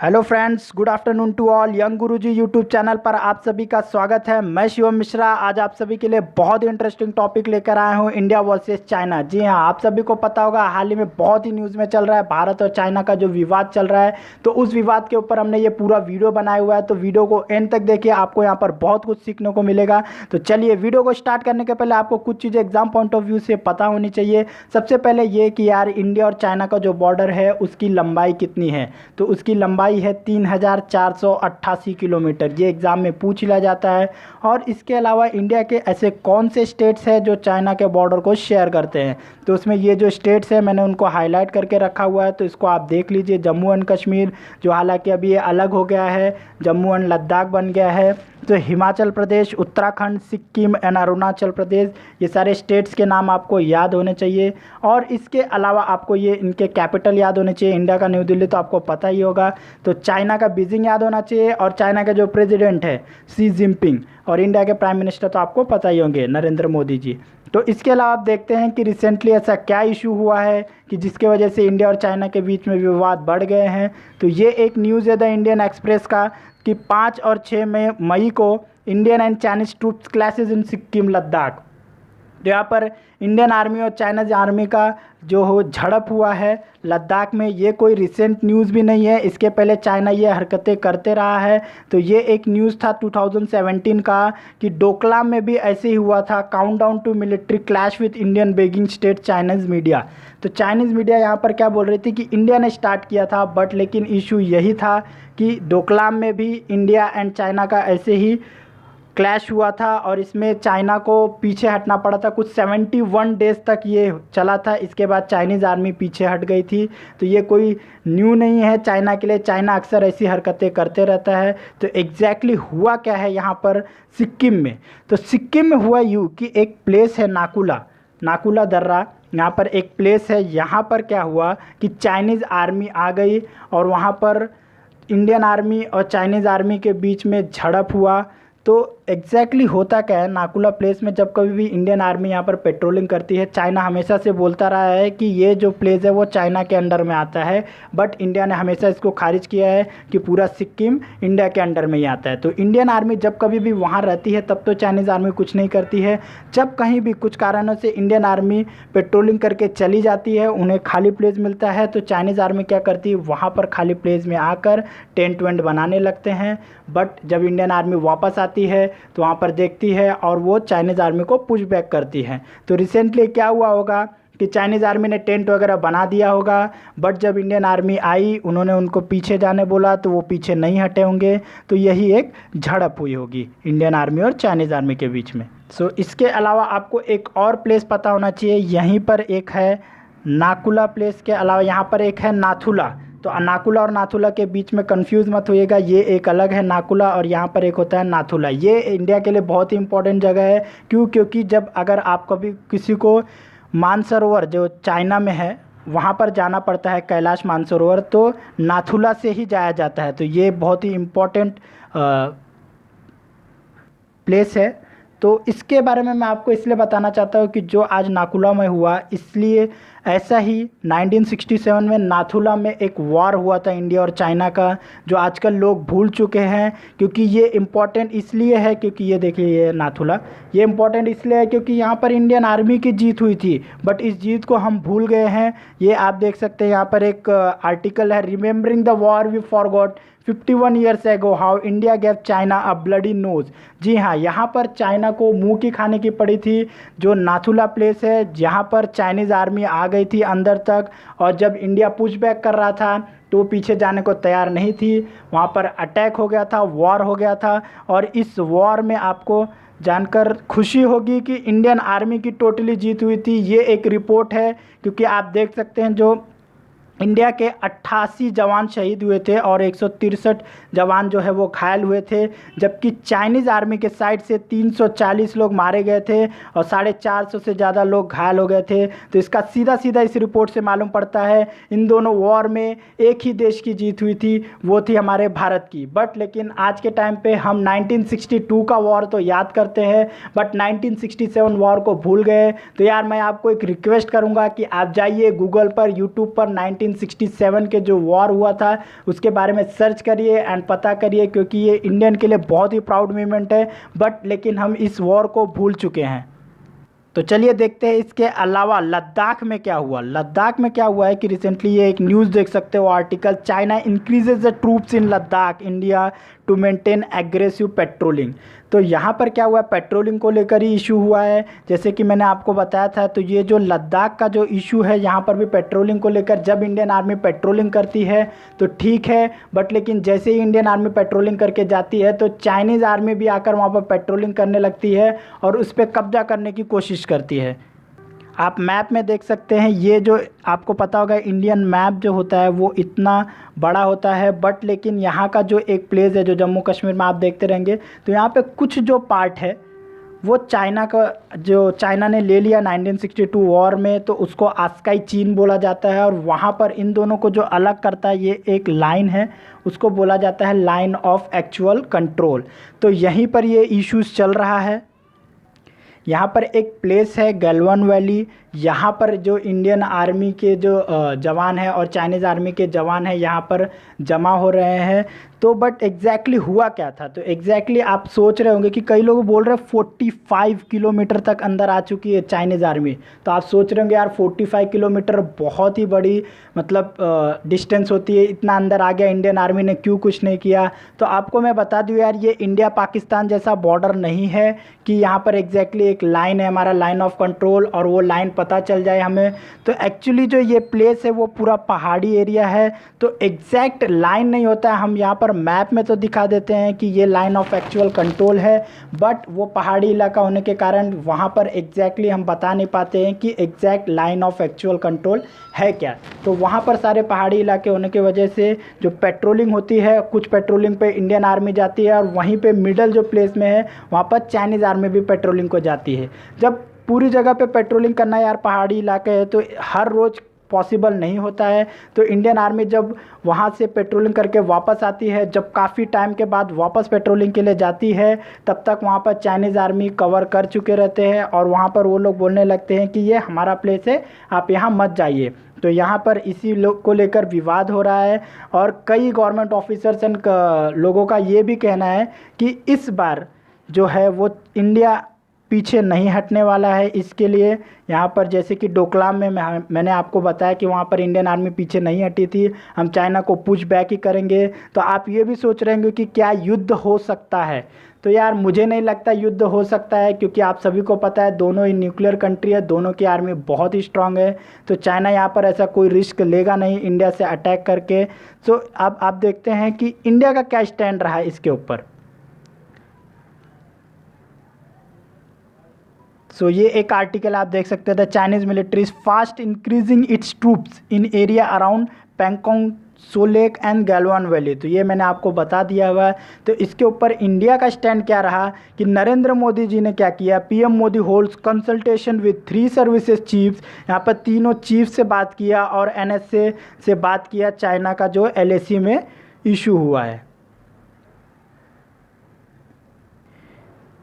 Hello friends, good afternoon to all. Young Guruji YouTube channel पर आप सभी का स्वागत है। मैं शिवम मिश्रा आज आप सभी के लिए बहुत ही इंटरेस्टिंग टॉपिक लेकर आया हूं, इंडिया वर्सेस चाइना। जी हां, आप सभी को पता होगा हाल ही में बहुत ही न्यूज़ में चल रहा है भारत और चाइना का जो विवाद चल रहा है। तो उस विवाद के ऊपर हमने ये पूरा वीडियो बनाया हुआ है, तो वीडियो को एंड तक देखिए, आपको यहाँ पर बहुत कुछ सीखने को मिलेगा। तो चलिए, वीडियो को स्टार्ट करने के पहले आपको कुछ चीज़ें एग्जाम पॉइंट ऑफ व्यू से पता होनी चाहिए। सबसे पहले ये कि यार इंडिया और चाइना का जो बॉर्डर है उसकी लंबाई कितनी है। तो उसकी लंबाई है 3488 किलोमीटर। ये एग्ज़ाम में पूछ लिया जाता है। और इसके अलावा इंडिया के ऐसे कौन से स्टेट्स हैं जो चाइना के बॉर्डर को शेयर करते हैं। तो उसमें ये जो स्टेट्स हैं मैंने उनको हाईलाइट करके रखा हुआ है, तो इसको आप देख लीजिए। जम्मू एंड कश्मीर, जो हालांकि अभी ये अलग हो गया है, जम्मू एंड लद्दाख बन गया है। तो हिमाचल प्रदेश, उत्तराखंड, सिक्किम एंड अरुणाचल प्रदेश, ये सारे स्टेट्स के नाम आपको याद होने चाहिए। और इसके अलावा आपको ये इनके कैपिटल याद होने चाहिए। इंडिया का न्यू दिल्ली तो आपको पता ही होगा। तो चाइना का बीजिंग याद होना चाहिए। और चाइना के जो प्रेसिडेंट है शी जिनपिंग, और इंडिया के प्राइम मिनिस्टर तो आपको पता ही होंगे, नरेंद्र मोदी जी। तो इसके अलावा आप देखते हैं कि रिसेंटली ऐसा क्या इशू हुआ है कि जिसके वजह से इंडिया और चाइना के बीच में विवाद बढ़ गए हैं। तो ये एक न्यूज़ है द इंडियन एक्सप्रेस का कि 5 और 6 मई को Indian and Chinese troops clashes in Sikkim Ladakh. तो यहाँ पर इंडियन आर्मी और चाइनीज आर्मी का जो हो झड़प हुआ है लद्दाख में। ये कोई रिसेंट न्यूज़ भी नहीं है, इसके पहले चाइना ये हरकतें करते रहा है। तो ये एक न्यूज़ था 2017 का कि डोकलाम में भी ऐसे ही हुआ था, countdown to military clash with Indian begins state Chinese media. तो चाइनीज़ मीडिया यहाँ पर क्या बोल रही थी कि इंडिया ने स्टार्ट किया था, बट लेकिन इशू यही था कि डोकलाम में भी इंडिया एंड चाइना का ऐसे ही क्लैश हुआ था और इसमें चाइना को पीछे हटना पड़ा था। कुछ 71 डेज़ तक ये चला था, इसके बाद चाइनीज़ आर्मी पीछे हट गई थी। तो ये कोई न्यू नहीं है चाइना के लिए, चाइना अक्सर ऐसी हरकतें करते रहता है। तो एग्जैक्टली हुआ क्या है यहाँ पर सिक्किम में। तो सिक्किम में हुआ यूँ कि एक प्लेस है नाकुला दर्रा, यहाँ पर एक प्लेस है। यहाँ पर क्या हुआ कि चाइनीज़ आर्मी आ गई और वहाँ पर इंडियन आर्मी और चाइनीज़ आर्मी के बीच में झड़प हुआ। तो एग्जैक्टली होता क्या है, नाकुला प्लेस में जब कभी भी इंडियन आर्मी यहाँ पर पेट्रोलिंग करती है, चाइना हमेशा से बोलता रहा है कि ये जो प्लेस है वो चाइना के अंडर में आता है। बट इंडिया ने हमेशा इसको खारिज किया है कि पूरा सिक्किम इंडिया के अंडर में ही आता है। तो इंडियन आर्मी जब कभी भी वहाँ रहती है तब तो चाइनीज़ आर्मी कुछ नहीं करती है। जब कहीं भी कुछ कारणों से इंडियन आर्मी पेट्रोलिंग करके चली जाती है, उन्हें खाली प्लेस मिलता है, तो चाइनीज़ आर्मी क्या करती है, वहाँ पर खाली प्लेस में आकर टेंट वेंट बनाने लगते हैं। बट जब इंडियन आर्मी वापस आती है तो वहाँ पर देखती है और वो चाइनीज़ आर्मी को पुश बैक करती है। तो रिसेंटली क्या हुआ होगा कि चाइनीज़ आर्मी ने टेंट वगैरह बना दिया होगा, बट जब इंडियन आर्मी आई उन्होंने उनको पीछे जाने बोला तो वो पीछे नहीं हटे होंगे। तो यही एक झड़प हुई होगी इंडियन आर्मी और चाइनीज़ आर्मी के बीच में। सो इसके अलावा आपको एक और प्लेस पता होना चाहिए। यहीं पर एक है नाकुला प्लेस के अलावा यहाँ पर एक है नाथुला। तो नाकुला और नाथुला के बीच में कंफ्यूज मत होइएगा, ये एक अलग है नाकुला और यहाँ पर एक होता है नाथुला। ये इंडिया के लिए बहुत ही इंपॉर्टेंट जगह है। क्योंकि जब अगर आप कभी किसी को मानसरोवर जो चाइना में है वहाँ पर जाना पड़ता है, कैलाश मानसरोवर, तो नाथुला से ही जाया जाता है। तो ये बहुत ही इम्पोर्टेंट प्लेस है। तो इसके बारे में मैं आपको इसलिए बताना चाहता हूँ कि जो आज नाकुला में हुआ, इसलिए ऐसा ही 1967 में नाथुला में एक वॉर हुआ था इंडिया और चाइना का, जो आजकल लोग भूल चुके हैं। क्योंकि ये इम्पॉर्टेंट इसलिए है क्योंकि ये देखिए, ये नाथुला, ये इम्पॉर्टेंट इसलिए है क्योंकि यहाँ पर इंडियन आर्मी की जीत हुई थी, बट इस जीत को हम भूल गए हैं। ये आप देख सकते हैं, यहाँ पर एक आर्टिकल है, remembering the war we forgot 51 years ago how India gave China a bloody nose. जी हाँ, यहाँ पर चाइना को मुंह की खाने की पड़ी थी। जो नाथुला प्लेस है जहाँ पर चाइनीज़ आर्मी आ गई थी अंदर तक, और जब इंडिया पुश बैक कर रहा था तो वो पीछे जाने को तैयार नहीं थी। वहाँ पर अटैक हो गया था, वॉर हो गया था। और इस वॉर में आपको जानकर खुशी होगी कि इंडियन आर्मी की टोटली जीत हुई थी। ये एक रिपोर्ट है, क्योंकि आप देख सकते हैं जो इंडिया के 88 जवान शहीद हुए थे और 163 जवान जो है वो घायल हुए थे, जबकि चाइनीज़ आर्मी के साइड से 340 लोग मारे गए थे और 450 से ज़्यादा लोग घायल हो गए थे। तो इसका सीधा सीधा इस रिपोर्ट से मालूम पड़ता है इन दोनों वॉर में एक ही देश की जीत हुई थी, वो थी हमारे भारत की। बट लेकिन आज के टाइम पे हम 1962 का वॉर तो याद करते हैं, बट 1967 वॉर को भूल गए। तो यार मैं आपको एक रिक्वेस्ट करूँगा कि आप जाइए गूगल पर, यूट्यूब पर 1967 के जो वॉर हुआ था उसके बारे में सर्च करिए एंड पता करिए, क्योंकि ये इंडियन के लिए बहुत ही प्राउड मोमेंट है, बट लेकिन हम इस वॉर को भूल चुके हैं। तो चलिए देखते हैं इसके अलावा लद्दाख में क्या हुआ। लद्दाख में क्या हुआ है कि रिसेंटली ये एक न्यूज़ देख सकते हो article, China increases the troops in Ladakh India to maintain aggressive patrolling. तो यहाँ पर क्या हुआ है, पेट्रोलिंग को लेकर ही इशू हुआ है, जैसे कि मैंने आपको बताया था। तो ये जो लद्दाख का जो इशू है, यहाँ पर भी पेट्रोलिंग को लेकर जब इंडियन आर्मी पेट्रोलिंग करती है तो ठीक है, बट लेकिन जैसे ही इंडियन आर्मी पेट्रोलिंग करके जाती है तो चाइनीज़ आर्मी भी आकर वहाँ पर पेट्रोलिंग करने लगती है और उस पर कब्जा करने की कोशिश करती है। आप मैप में देख सकते हैं, ये जो आपको पता होगा इंडियन मैप जो होता है वो इतना बड़ा होता है, बट लेकिन यहाँ का जो एक प्लेस है जो जम्मू कश्मीर में आप देखते रहेंगे, तो यहाँ पे कुछ जो पार्ट है वो चाइना का, जो चाइना ने ले लिया 1962 वॉर में, तो उसको आस्काई चीन बोला जाता है। और वहाँ पर इन दोनों को जो अलग करता है ये एक लाइन है, उसको बोला जाता है लाइन ऑफ एक्चुअल कंट्रोल। तो यहीं पर ये इश्यूज़ चल रहा है। यहाँ पर एक प्लेस है गलवान वैली, यहाँ पर जो इंडियन आर्मी के जो जवान हैं और चाइनीज़ आर्मी के जवान हैं यहाँ पर जमा हो रहे हैं। तो बट एग्जैक्टली हुआ क्या था, तो एग्जैक्टली आप सोच रहे होंगे कि कई लोग बोल रहे हैं 45 किलोमीटर तक अंदर आ चुकी है चाइनीज़ आर्मी। तो आप सोच रहे होंगे यार 45 किलोमीटर बहुत ही बड़ी मतलब डिस्टेंस होती है, इतना अंदर आ गया इंडियन आर्मी ने, क्यों कुछ नहीं किया। तो आपको मैं बता दूं यार, ये इंडिया पाकिस्तान जैसा बॉर्डर नहीं है कि यहाँ पर एग्जैक्टली एक लाइन है हमारा लाइन ऑफ कंट्रोल और वो लाइन पता चल जाए हमें। तो एक्चुअली जो ये प्लेस है वो पूरा पहाड़ी एरिया है, तो एग्जैक्ट लाइन नहीं होता है। हम यहाँ पर मैप में तो दिखा देते हैं कि ये लाइन ऑफ एक्चुअल कंट्रोल है, बट वो पहाड़ी इलाका होने के कारण वहाँ पर एग्जैक्टली हम बता नहीं पाते हैं कि exact line of actual control है क्या। तो वहाँ पर सारे पहाड़ी इलाके होने की वजह से जो पेट्रोलिंग होती है, कुछ पेट्रोलिंग पे इंडियन आर्मी जाती है और वहीं पे मिडल जो प्लेस में है वहाँ पर चाइनीज़ आर्मी भी पेट्रोलिंग को जाती है। जब पूरी जगह पे पेट्रोलिंग करना यार पहाड़ी इलाके है तो हर रोज़ पॉसिबल नहीं होता है। तो इंडियन आर्मी जब वहाँ से पेट्रोलिंग करके वापस आती है, जब काफ़ी टाइम के बाद वापस पेट्रोलिंग के लिए जाती है, तब तक वहाँ पर चाइनीज़ आर्मी कवर कर चुके रहते हैं और वहाँ पर वो लोग बोलने लगते हैं कि ये हमारा प्लेस है, आप यहाँ मत जाइए। तो यहाँ पर इसी को लेकर विवाद हो रहा है और कई गवर्नमेंट ऑफिसर्स एंड लोगों का ये भी कहना है कि इस बार जो है वो इंडिया पीछे नहीं हटने वाला है। इसके लिए यहाँ पर जैसे कि डोकलाम में मैंने आपको बताया कि वहाँ पर इंडियन आर्मी पीछे नहीं हटी थी, हम चाइना को पुश बैक ही करेंगे। तो आप ये भी सोच रहे होंगे कि क्या युद्ध हो सकता है, तो यार मुझे नहीं लगता युद्ध हो सकता है, क्योंकि आप सभी को पता है दोनों ही न्यूक्लियर कंट्री है, दोनों की आर्मी बहुत ही स्ट्रांग है। तो चाइना यहाँ पर ऐसा कोई रिस्क लेगा नहीं इंडिया से अटैक करके। सो अब आप देखते हैं कि इंडिया का क्या स्टैंड रहा है इसके ऊपर। सो ये एक आर्टिकल आप देख सकते थे, Chinese military is fast increasing its troops in area around Pangong so lake and Galwan valley. तो ये मैंने आपको बता दिया हुआ है। तो इसके ऊपर इंडिया का स्टैंड क्या रहा कि नरेंद्र मोदी जी ने क्या किया, PM Modi holds consultation with 3 services chiefs, यहाँ पर तीनों चीफ से बात किया और एनएसए से बात किया चाइना का जो एलएसी में इशू हुआ है।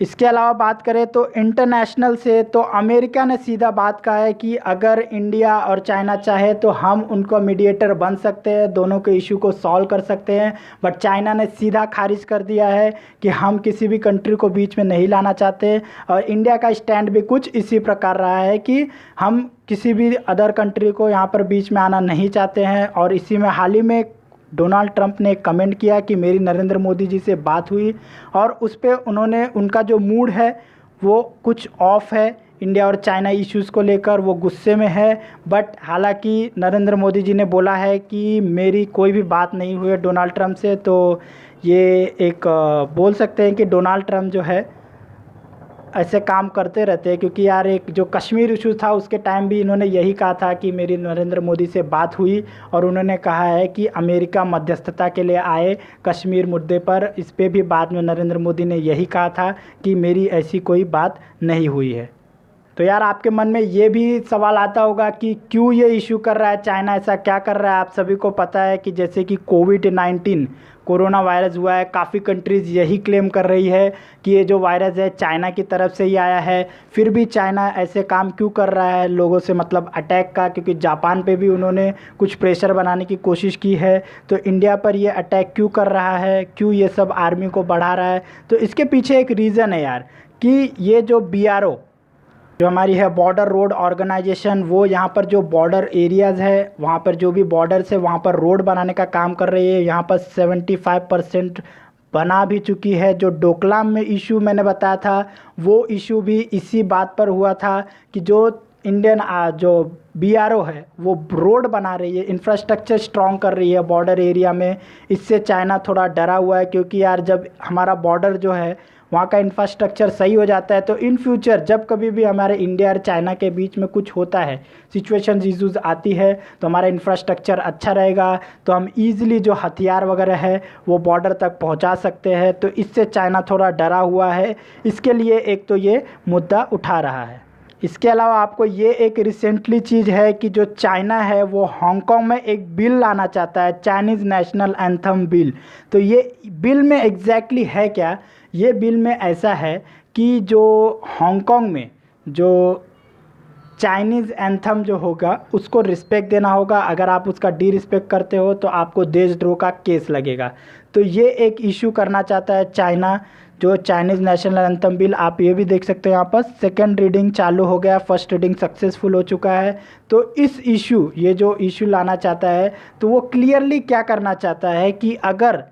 इसके अलावा बात करें तो इंटरनेशनल से, तो अमेरिका ने सीधा बात कहा है कि अगर इंडिया और चाइना चाहे तो हम उनको मीडिएटर बन सकते हैं, दोनों के इशू को सॉल्व कर सकते हैं। बट चाइना ने सीधा खारिज कर दिया है कि हम किसी भी कंट्री को बीच में नहीं लाना चाहते। और इंडिया का स्टैंड भी कुछ इसी प्रकार रहा है कि हम किसी भी अदर कंट्री को यहाँ पर बीच में आना नहीं चाहते हैं। और इसी में हाल ही में डोनाल्ड ट्रंप ने एक कमेंट किया कि मेरी नरेंद्र मोदी जी से बात हुई और उस पर उन्होंने, उनका जो मूड है वो कुछ ऑफ है इंडिया और चाइना इश्यूज़ को लेकर, वो गुस्से में है। बट हालांकि नरेंद्र मोदी जी ने बोला है कि मेरी कोई भी बात नहीं हुई है डोनाल्ड ट्रंप से। तो ये एक बोल सकते हैं कि डोनाल्ड ट्रंप जो है ऐसे काम करते रहते हैं, क्योंकि यार एक जो कश्मीर इशू था उसके टाइम भी इन्होंने यही कहा था कि मेरी नरेंद्र मोदी से बात हुई और उन्होंने कहा है कि अमेरिका मध्यस्थता के लिए आए कश्मीर मुद्दे पर। इस पे भी बाद में नरेंद्र मोदी ने यही कहा था कि मेरी ऐसी कोई बात नहीं हुई है। तो यार आपके मन में ये भी सवाल आता होगा कि क्यों ये इशू कर रहा है चाइना, ऐसा क्या कर रहा है। आप सभी को पता है कि जैसे कि कोविड-19 कोरोना वायरस हुआ है, काफ़ी कंट्रीज़ यही क्लेम कर रही है कि ये जो वायरस है चाइना की तरफ से ही आया है। फिर भी चाइना ऐसे काम क्यों कर रहा है लोगों से, मतलब अटैक का, क्योंकि जापान पे भी उन्होंने कुछ प्रेशर बनाने की कोशिश की है। तो इंडिया पर ये अटैक क्यों कर रहा है, क्यों ये सब आर्मी को बढ़ा रहा है। तो इसके पीछे एक रीज़न है यार कि ये जो BRO जो हमारी है बॉर्डर रोड ऑर्गेनाइजेशन, वो यहाँ पर जो बॉर्डर एरियाज़ है वहाँ पर जो भी बॉर्डर्स है वहाँ पर रोड बनाने का काम कर रही है। यहाँ पर 75% बना भी चुकी है। जो डोकलाम में इशू मैंने बताया था वो इशू भी इसी बात पर हुआ था कि जो इंडियन जो BRO है वो रोड बना रही है, इंफ्रास्ट्रक्चर स्ट्रॉन्ग कर रही है बॉर्डर एरिया में। इससे चाइना थोड़ा डरा हुआ है, क्योंकि यार जब हमारा बॉर्डर जो है वहाँ का इंफ्रास्ट्रक्चर सही हो जाता है तो इन फ्यूचर जब कभी भी हमारे इंडिया और चाइना के बीच में कुछ होता है, सिचुएशन इशूज़ आती है, तो हमारा इंफ्रास्ट्रक्चर अच्छा रहेगा, तो हम ईज़िली जो हथियार वगैरह है वो बॉर्डर तक पहुँचा सकते हैं। तो इससे चाइना थोड़ा डरा हुआ है, इसके लिए एक तो ये मुद्दा उठा रहा है। इसके अलावा आपको ये एक रिसेंटली चीज़ है कि जो चाइना है वो हांगकांग में एक बिल लाना चाहता है, चाइनीज़ नेशनल एंथम बिल। तो ये बिल में एग्जैक्टली है क्या, ये बिल में ऐसा है कि जो हांगकांग में जो चाइनीज़ एंथम जो होगा उसको रिस्पेक्ट देना होगा। अगर आप उसका डिरिस्पेक्ट करते हो तो आपको देशद्रोह का केस लगेगा। तो ये एक इशू करना चाहता है चाइना, जो चाइनीज़ नेशनल एंथम बिल। आप ये भी देख सकते हो यहाँ पर सेकंड रीडिंग चालू हो गया, फर्स्ट रीडिंग सक्सेसफुल हो चुका है। तो इस इशू, ये जो इशू लाना चाहता है तो वो क्लियरली क्या करना चाहता है कि अगर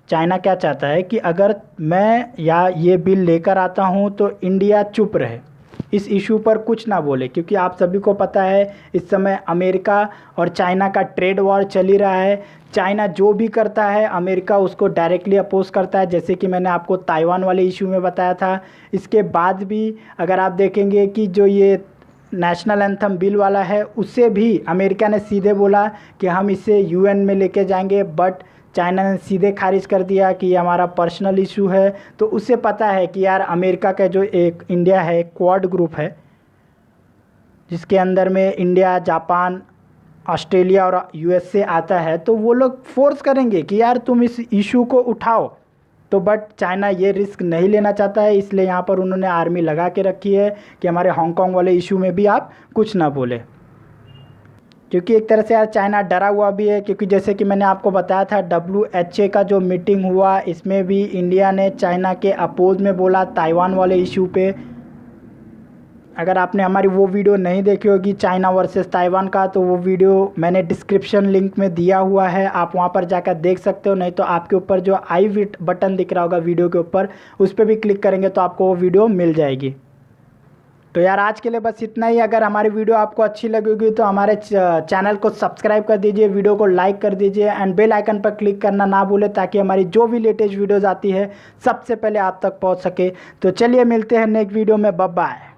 चाइना क्या चाहता है कि अगर मैं या ये बिल लेकर आता हूँ तो इंडिया चुप रहे, इस इशू पर कुछ ना बोले। क्योंकि आप सभी को पता है इस समय अमेरिका और चाइना का ट्रेड वॉर चल ही रहा है। चाइना जो भी करता है अमेरिका उसको डायरेक्टली अपोज करता है, जैसे कि मैंने आपको ताइवान वाले इशू में बताया था। इसके बाद भी अगर आप देखेंगे कि जो ये नेशनल एंथम बिल वाला है उससे भी अमेरिका ने सीधे बोला कि हम इसे UN में लेके जाएंगे, बट चाइना ने सीधे खारिज कर दिया कि ये हमारा पर्सनल इशू है। तो उसे पता है कि यार अमेरिका का जो एक इंडिया है क्वाड ग्रुप है जिसके अंदर में इंडिया, जापान, ऑस्ट्रेलिया और USA आता है, तो वो लोग फोर्स करेंगे कि यार तुम इस इशू को उठाओ। तो बट चाइना ये रिस्क नहीं लेना चाहता है, इसलिए यहाँ पर उन्होंने आर्मी लगा के रखी है कि हमारे हांगकांग वाले इशू में भी आप कुछ ना बोले। क्योंकि एक तरह से यार चाइना डरा हुआ भी है, क्योंकि जैसे कि मैंने आपको बताया था WHA का जो मीटिंग हुआ इसमें भी इंडिया ने चाइना के अपोज में बोला ताइवान वाले इशू पे। अगर आपने हमारी वो वीडियो नहीं देखी होगी चाइना वर्सेस ताइवान का, तो वो वीडियो मैंने डिस्क्रिप्शन लिंक में दिया हुआ है, आप वहाँ पर जाकर देख सकते हो। नहीं तो आपके ऊपर जो आई बटन दिख रहा होगा वीडियो के ऊपर, उस पर भी क्लिक करेंगे तो आपको वो वीडियो मिल जाएगी। तो यार आज के लिए बस इतना ही। अगर हमारी वीडियो आपको अच्छी लगेगी तो हमारे चैनल को सब्सक्राइब कर दीजिए, वीडियो को लाइक कर दीजिए एंड बेल आइकन पर क्लिक करना ना भूलें, ताकि हमारी जो भी लेटेस्ट वीडियोज़ आती है सबसे पहले आप तक पहुंच सके। तो चलिए मिलते हैं नेक्स्ट वीडियो में, बाय बाय।